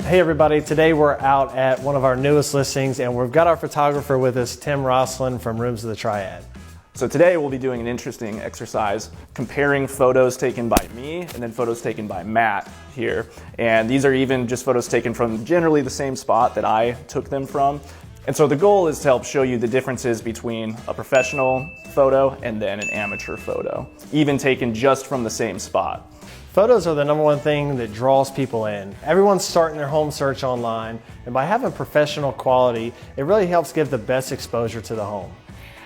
Hey everybody, today we're out at one of our newest listings and we've got our photographer with us, Tim Rossland from Rooms of the Triad. So today we'll be doing an interesting exercise comparing photos taken by me and then photos taken by Matt here. And these are even just photos taken from generally the same spot that I took them from. And so the goal is to help show you the differences between a professional photo and then an amateur photo, even taken just from the same spot. Photos are the number one thing that draws people in. Everyone's starting their home search online, and by having professional quality, it really helps give the best exposure to the home.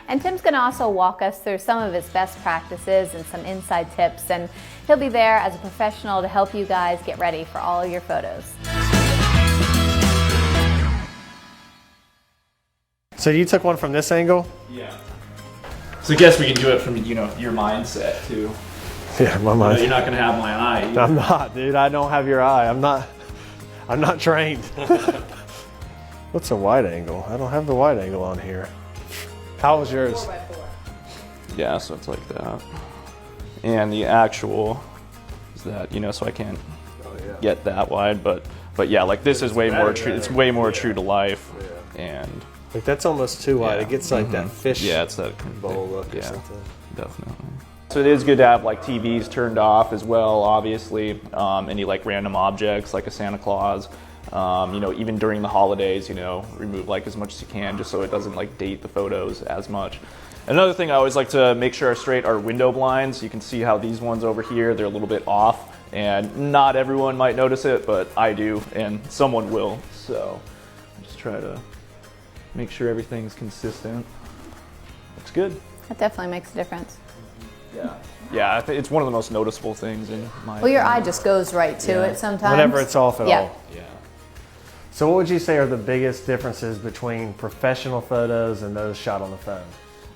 And Tim's going to also walk us through some of his best practices and some inside tips, and he'll be there as a professional to help you guys get ready for all your photos. So you took one from this angle? Yeah. So I guess we can do it from, your mindset too. Yeah, my mind. You're not going to have my eye. I'm not, dude. I don't have your eye. I'm not trained. What's a wide angle? I don't have the wide angle on here. How was yours? 4x4. Yeah, so it's like that. And the actual is that, so I can't get that wide, but yeah, like this is way more true. It's way more true to life. And like that's almost too wide. It gets like that fish. Yeah, it's that bowl look or yeah, something. Definitely. So it is good to have like TVs turned off as well, obviously. Any like random objects like a Santa Claus. Even during the holidays, remove like as much as you can just so it doesn't like date the photos as much. Another thing I always like to make sure are straight are window blinds. You can see how these ones over here, they're a little bit off, and not everyone might notice it, but I do, and someone will. So I just try to make sure everything's consistent. Looks good. That definitely makes a difference. Yeah, I think it's one of the most noticeable things in my Well, your opinion. eye just goes right to it sometimes. Whenever it's off at all. Yeah. So what would you say are the biggest differences between professional photos and those shot on the phone?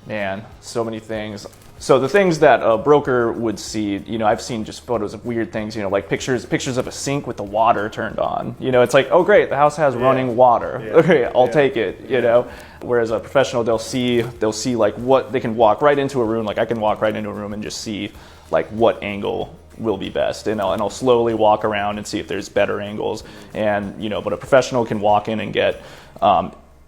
Man, so many things. So the things that a broker would see, I've seen just photos of weird things, like pictures of a sink with the water turned on. It's like, oh great, the house has running water. Yeah. Okay, I'll take it, Whereas a professional, they'll see like what they can walk right into a room. Like I can walk right into a room and just see like what angle will be best, and I'll slowly walk around and see if there's better angles. And but a professional can walk in and get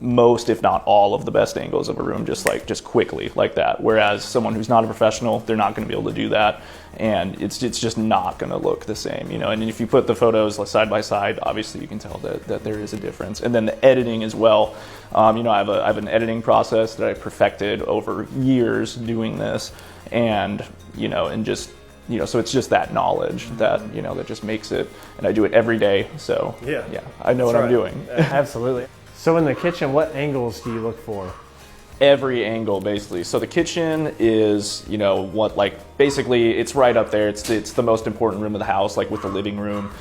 most, if not all, of the best angles of a room just quickly like that. Whereas someone who's not a professional, they're not going to be able to do that, and it's just not going to look the same, And if you put the photos side by side, obviously you can tell that there is a difference. And then the editing as well. I have an editing process that I perfected over years doing this, and and just. So it's just that knowledge that, that just makes it, and I do it every day. So yeah, I know what I'm doing. Absolutely. So in the kitchen, what angles do you look for? Every angle, basically. So the kitchen is, basically it's right up there. It's the most important room of the house, like with the living room,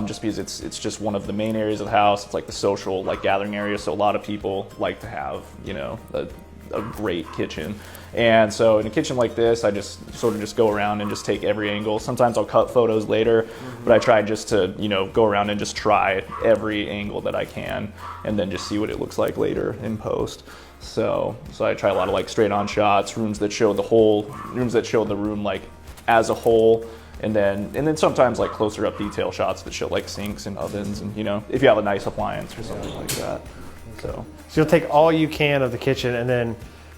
just because it's just one of the main areas of the house. It's like the social, gathering area. So a lot of people like to have, a great kitchen. And so in a kitchen like this, I just sort of just go around and just take every angle. Sometimes I'll cut photos later, but I try just to, go around and just try every angle that I can, and then just see what it looks like later in post. So I try a lot of straight on shots, rooms that show the room as a whole, and then sometimes closer up detail shots that show sinks and ovens, and if you have a nice appliance or something like that. So you'll take all you can of the kitchen and then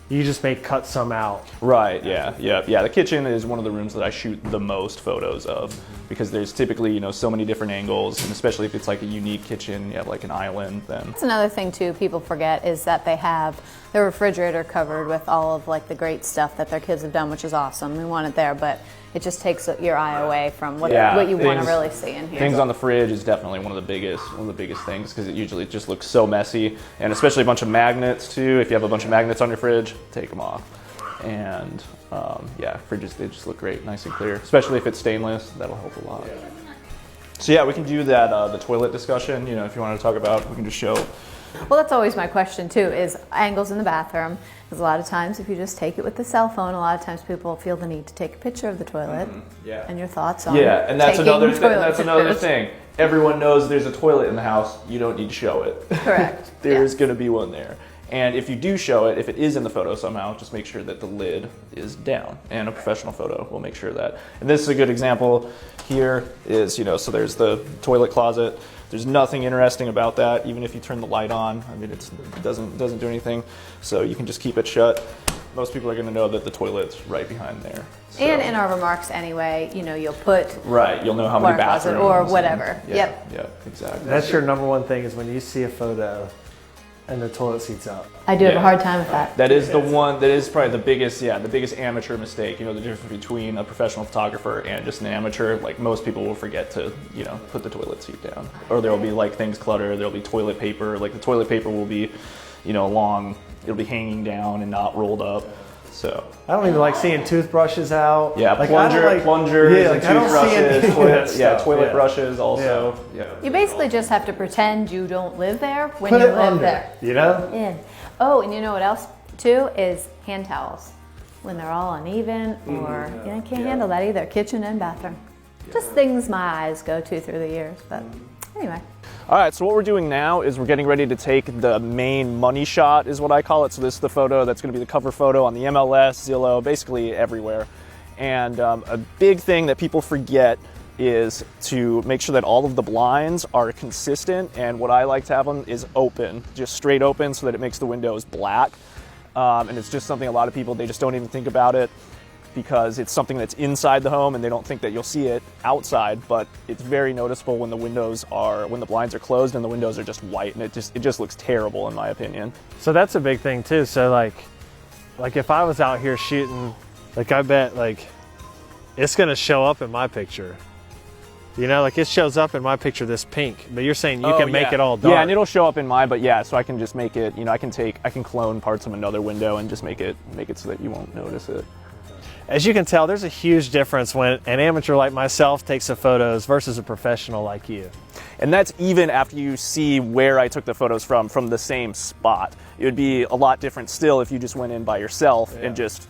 you just may cut some out. Right, yeah. The kitchen is one of the rooms that I shoot the most photos of, because there's typically, so many different angles, and especially if it's a unique kitchen, you have an island, then. That's another thing too people forget, is that they have their refrigerator covered with all of the great stuff that their kids have done, which is awesome. We want it there, but it just takes your eye away from what you want to really see in here. Things on the fridge is definitely one of the biggest things, because it usually just looks so messy, and especially a bunch of magnets too. If you have a bunch of magnets on your fridge, take them off. And fridges, they just look great, nice and clear, especially if it's stainless. That'll help a lot. So we can do that the toilet discussion. If you want to talk about, we can just show. Well, that's always my question too, is angles in the bathroom. Because a lot of times if you just take it with the cell phone, a lot of times people feel the need to take a picture of the toilet. And your thoughts on and that's taking another thing. Everyone knows there's a toilet in the house. You don't need to show it. Correct. There's going to be one there. And if you do show it, if it is in the photo somehow, just make sure that the lid is down. And a professional photo will make sure that. And this is a good example here is, so there's the toilet closet. There's nothing interesting about that, even if you turn the light on. I mean, it doesn't do anything. So you can just keep it shut. Most people are going to know that the toilet's right behind there. So. And in our remarks anyway, you know, you'll put you'll know how many bathrooms or whatever. Yep, exactly. That's your number one thing, is when you see a photo and the toilet seat's up. I do have a hard time with that. That is the one. That is probably the biggest amateur mistake. You know, the difference between a professional photographer and just an amateur. Like, most people will forget to, you know, put the toilet seat down, or there will be like things cluttered. There'll be toilet paper. Like, the toilet paper will be, you know, it'll be hanging down and not rolled up. So I don't even like seeing toothbrushes out. Yeah, like, plungers, and toothbrushes, toilet yeah. brushes also. Yeah. You basically just have to pretend you don't live there when Put you it live under, there. you know? Yeah. Oh, and you know what else too is hand towels. When they're all uneven, or you know, can't handle that either. Kitchen and bathroom. Just things my eyes go to through the years. But anyway. All right, so what we're doing now is we're getting ready to take the main money shot, is what I call it. So this is the photo that's going to be the cover photo on the MLS, Zillow, basically everywhere. And a big thing that people forget is to make sure that all of the blinds are consistent. And what I like to have them is open, just straight open, so that it makes the windows black. And it's just something a lot of people, they just don't even think about it, because it's something that's inside the home and they don't think that you'll see it outside, but it's very noticeable when the blinds are closed and the windows are just white, and it just looks terrible, in my opinion. So that's a big thing too. So like if I was out here shooting, like, I bet like it's gonna show up in my picture. You know, like, it shows up in my picture, this pink, but you're saying you can make it all dark. Yeah, and it'll show up in mine, but yeah, so I can just make it, you know, I can clone parts of another window and just make it so that you won't notice it. As you can tell, there's a huge difference when an amateur like myself takes the photos versus a professional like you. And that's even after you see where I took the photos from the same spot. It would be a lot different still if you just went in by yourself and just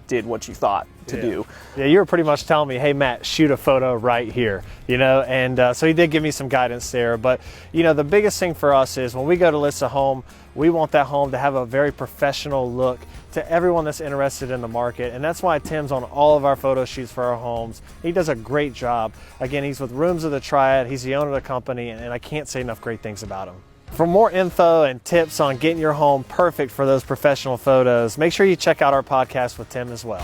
did what you thought to do. Yeah, you were pretty much telling me, hey Matt, shoot a photo right here, you know, and so he did give me some guidance there. But, you know, the biggest thing for us is when we go to list a home, we want that home to have a very professional look to everyone that's interested in the market. And that's why Tim's on all of our photo shoots for our homes. He does a great job. Again, he's with Rooms of the Triad. He's the owner of the company, and I can't say enough great things about him. For more info and tips on getting your home perfect for those professional photos, make sure you check out our podcast with Tim as well.